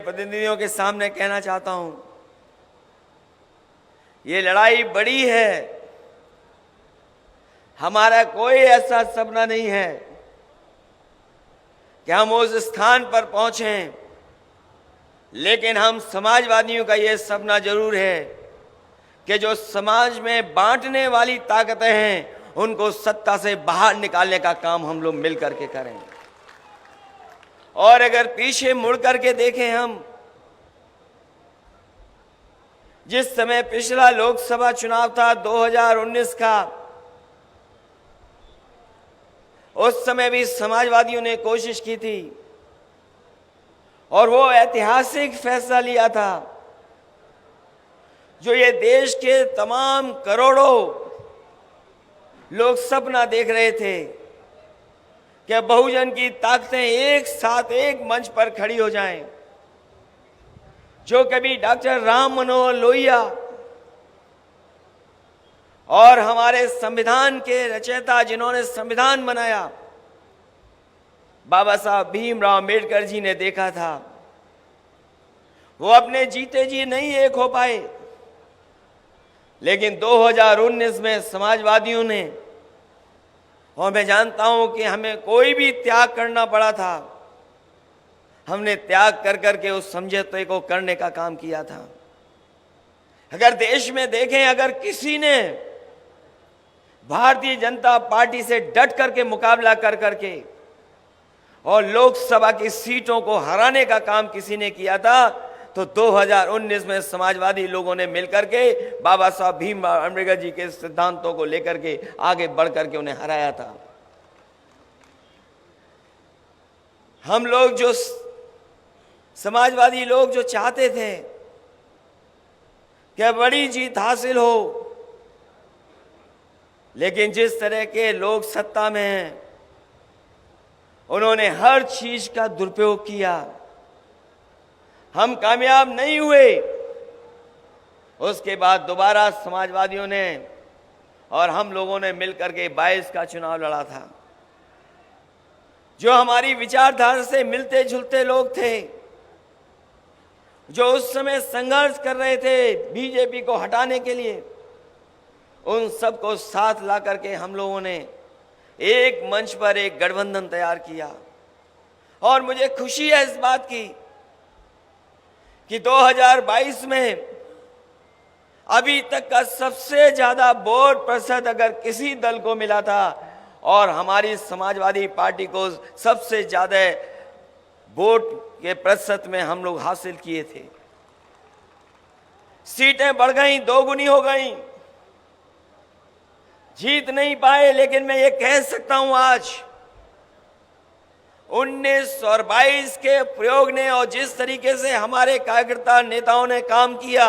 प्रतिनिधियों के सामने कहना चाहता हूं, ये लड़ाई बड़ी है। हमारा कोई ऐसा सपना नहीं है कि हम उस स्थान पर पहुंचें, लेकिन हम समाजवादियों का यह सपना जरूर है कि जो समाज में बांटने वाली ताकतें हैं उनको सत्ता से बाहर निकालने का काम हम लोग मिल करके करें। और अगर पीछे मुड़ करके देखें, हम जिस समय पिछला लोकसभा चुनाव था 2019 का, उस समय भी समाजवादियों ने कोशिश की थी और वो ऐतिहासिक फैसला लिया था जो ये देश के तमाम करोड़ों लोग सपना देख रहे थे कि बहुजन की ताकतें एक साथ एक मंच पर खड़ी हो जाएं। जो कभी डॉक्टर राम मनोहर लोहिया और हमारे संविधान के रचयिता जिन्होंने संविधान बनाया, बाबा साहब भीमराव अंबेडकर जी ने देखा था, वो अपने जीते जी नहीं एक हो पाए, लेकिन 2019 में समाजवादियों ने, और मैं जानता हूं कि हमें कोई भी त्याग करना पड़ा था, हमने त्याग कर करके उस समझौते को करने का काम किया था। अगर देश में देखें, अगर किसी ने भारतीय जनता पार्टी से डट करके मुकाबला कर करके और लोकसभा की सीटों को हराने का काम किसी ने किया था तो 2019 में समाजवादी लोगों ने मिलकर के बाबा साहब भीमराव अम्बेडकर जी के सिद्धांतों को लेकर के आगे बढ़ करके उन्हें हराया था। हम लोग जो समाजवादी लोग जो चाहते थे कि बड़ी जीत हासिल हो, लेकिन जिस तरह के लोग सत्ता में हैं उन्होंने हर चीज का दुरुपयोग किया, हम कामयाब नहीं हुए। उसके बाद दोबारा समाजवादियों ने और हम लोगों ने मिलकर के 22 का चुनाव लड़ा था। जो हमारी विचारधारा से मिलते जुलते लोग थे, जो उस समय संघर्ष कर रहे थे बीजेपी को हटाने के लिए, उन सबको साथ ला करके हम लोगों ने एक मंच पर एक गठबंधन तैयार किया। और मुझे खुशी है इस बात की कि 2022 में अभी तक का सबसे ज्यादा वोट प्रतिशत अगर किसी दल को मिला था और हमारी समाजवादी पार्टी को सबसे ज्यादा वोट के प्रतिशत में हम लोग हासिल किए थे। सीटें बढ़ गई, दोगुनी हो गई, जीत नहीं पाए, लेकिन मैं ये कह सकता हूं आज 19 और 22 के प्रयोग ने और जिस तरीके से हमारे कार्यकर्ता नेताओं ने काम किया,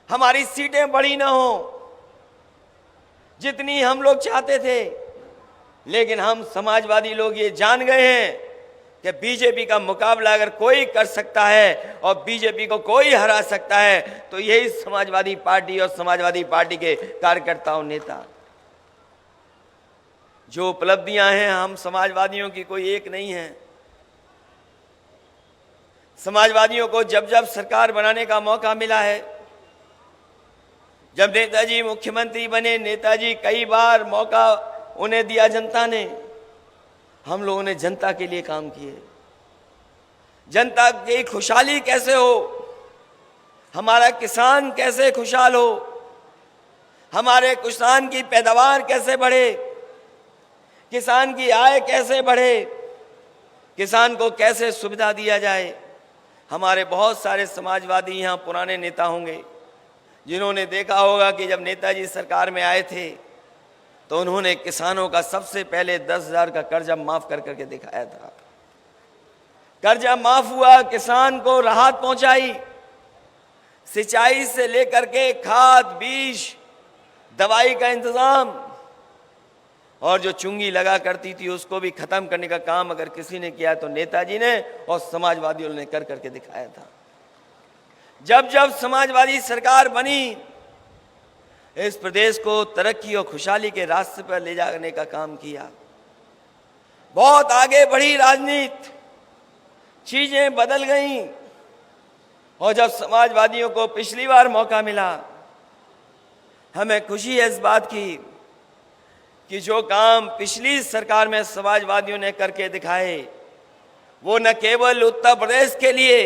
हमारी सीटें बढ़ी ना हो जितनी हम लोग चाहते थे, लेकिन हम समाजवादी लोग ये जान गए हैं कि बीजेपी का मुकाबला अगर कोई कर सकता है और बीजेपी को कोई हरा सकता है तो यही समाजवादी पार्टी और समाजवादी पार्टी के कार्यकर्ताओं नेता। जो उपलब्धियां हैं हम समाजवादियों की कोई एक नहीं है। समाजवादियों को जब जब सरकार बनाने का मौका मिला है, जब नेताजी मुख्यमंत्री बने, नेताजी कई बार मौका उन्हें दिया जनता ने, हम लोगों ने जनता के लिए काम किए। जनता की खुशहाली कैसे हो, हमारा किसान कैसे खुशहाल हो, हमारे किसान की पैदावार कैसे बढ़े, किसान की आय कैसे बढ़े, किसान को कैसे सुविधा दिया जाए। हमारे बहुत सारे समाजवादी यहाँ पुराने नेता होंगे जिन्होंने देखा होगा कि जब नेताजी सरकार में आए थे तो उन्होंने किसानों का सबसे पहले 10,000 का कर्जा माफ कर करके दिखाया था। कर्जा माफ हुआ, किसान को राहत पहुंचाई, सिंचाई से लेकर के खाद, बीज, दवाई का इंतजाम, और जो चुंगी लगा करती थी उसको भी खत्म करने का काम अगर किसी ने किया तो नेताजी ने और समाजवादियों ने कर करके दिखाया था। जब जब समाजवादी सरकार बनी, इस प्रदेश को तरक्की और खुशहाली के रास्ते पर ले जाने का काम किया। बहुत आगे बढ़ी राजनीति, चीजें बदल गईं। और जब समाजवादियों को पिछली बार मौका मिला, हमें खुशी है इस बात की कि जो काम पिछली सरकार में समाजवादियों ने करके दिखाए, वो न केवल उत्तर प्रदेश के लिए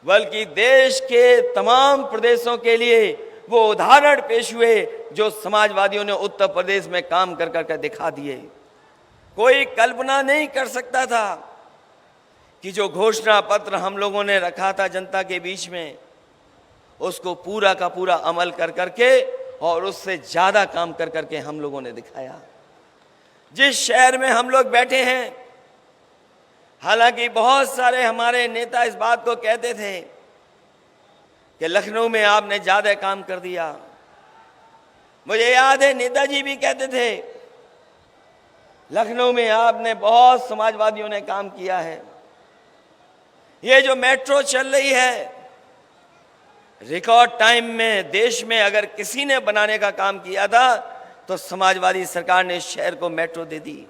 बल्कि देश के तमाम प्रदेशों के लिए वो उदाहरण पेश हुए जो समाजवादियों ने उत्तर प्रदेश में काम कर करके दिखा दिए। कोई कल्पना नहीं कर सकता था कि जो घोषणा पत्र हम लोगों ने रखा था जनता के बीच में, उसको पूरा का पूरा अमल कर करके और उससे ज्यादा काम कर करके हम लोगों ने दिखाया। जिस शहर में हम लोग बैठे हैं, हालांकि बहुत सारे हमारे नेता इस बात को कहते थे कि लखनऊ में आपने ज्यादा काम कर दिया। मुझे याद है नेताजी भी कहते थे लखनऊ में आपने बहुत समाजवादियों ने काम किया है। ये जो मेट्रो चल रही है, रिकॉर्ड टाइम में देश में अगर किसी ने बनाने का काम किया था तो समाजवादी सरकार ने शहर को मेट्रो दे दी।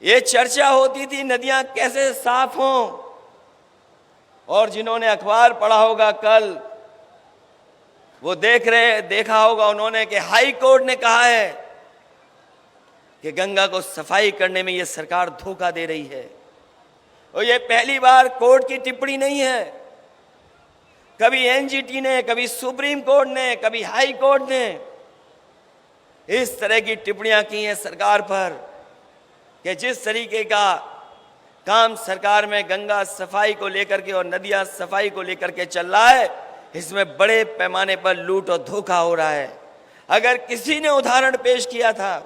ये चर्चा होती थी नदियां कैसे साफ हों, और जिन्होंने अखबार पढ़ा होगा कल, वो देखा होगा उन्होंने कि हाई कोर्ट ने कहा है कि गंगा को सफाई करने में ये सरकार धोखा दे रही है। और ये पहली बार कोर्ट की टिप्पणी नहीं है। कभी एनजीटी ने, कभी सुप्रीम कोर्ट ने, कभी हाई कोर्ट ने इस तरह की टिप्पणियां की हैं सरकार पर कि जिस तरीके का काम सरकार में गंगा सफाई को लेकर के और नदियां सफाई को लेकर के चल रहा है, इसमें बड़े पैमाने पर लूट और धोखा हो रहा है। अगर किसी ने उदाहरण पेश किया था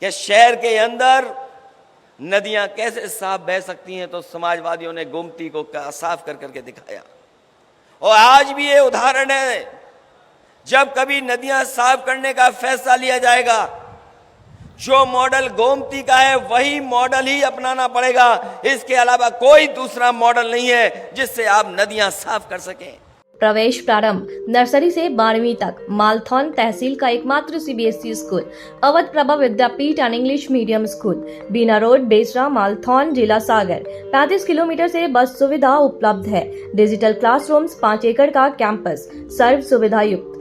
कि शहर के अंदर नदियां कैसे साफ बह सकती हैं, तो समाजवादियों ने गोमती को साफ कर करके दिखाया। और आज भी ये उदाहरण है, जब कभी नदियां साफ करने का फैसला लिया जाएगा, जो मॉडल गोमती का है वही मॉडल ही अपनाना पड़ेगा। इसके अलावा कोई दूसरा मॉडल नहीं है जिससे आप नदियां साफ कर सकें। प्रवेश प्रारंभ नर्सरी से 12वीं तक मालथौन तहसील का एकमात्र CBSE school, Awadh Prabha Vidyapeeth and English medium school, Bina road, Besra, Malthone, जिला सागर। 35 किलोमीटर से बस सुविधा उपलब्ध है। डिजिटल क्लासरूम्स, 5 एकड़ का कैंपस, सर्व सुविधा युक्त।